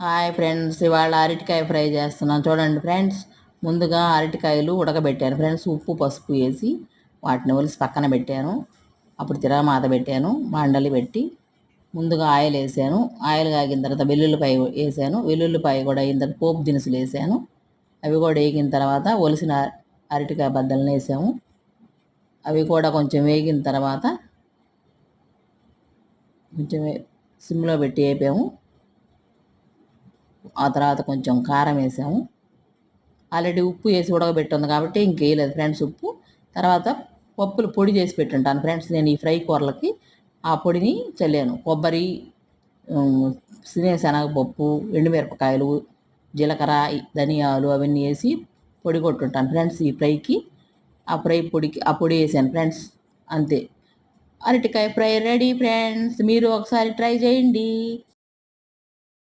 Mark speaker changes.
Speaker 1: Hi friends, ఇవాళ అరటికాయ fry చేస్తున్నాను చూడండి ఫ్రెండ్స్. ముందుగా అరటికాయలు ఉడకబెట్టాను ఫ్రెండ్స్, ఉప్పు పసుపు వేసి వాటిని ఒలిసి పక్కన పెట్టాను. అప్పుడు తిరగమాత పెట్టాను, మండలి పెట్టి ముందుగా ఆయిల్ వేసాను. ఆయిల్ కాగిన తర్వాత వెల్లుల్లిపాయ వేసాను. వెల్లుల్లిపాయ కూడా అయిన తర్వాత పోపు దినుసులు వేసాను. అవి కూడా వేగిన తర్వాత ఒలిసిన అరటికాయ బద్దలను వేసాము. అవి కూడా కొంచెం వేగిన తర్వాత కొంచెం సిమ్లో పెట్టి వేపాము. ఆ తర్వాత కొంచెం కారం వేసాము. ఆల్రెడీ ఉప్పు వేసి ఉడకబెట్టుంది కాబట్టి ఇంకేయలేదు ఫ్రెండ్స్ ఉప్పు. తర్వాత పప్పులు పొడి చేసి పెట్టుంటాను ఫ్రెండ్స్. నేను ఈ ఫ్రై కూరలకి ఆ పొడిని చల్లాను. కొబ్బరి, శనగపప్పు, ఎండుమిరపకాయలు, జీలకర్ర, ధనియాలు అవన్నీ వేసి పొడి కొట్టుంటాను ఫ్రెండ్స్ ఈ ఫ్రైకి. ఆ ఫ్రై పొడికి ఆ పొడి వేసాను ఫ్రెండ్స్. అంతే, అరటికాయ ఫ్రై రెడీ ఫ్రెండ్స్. మీరు ఒకసారి ట్రై చేయండి.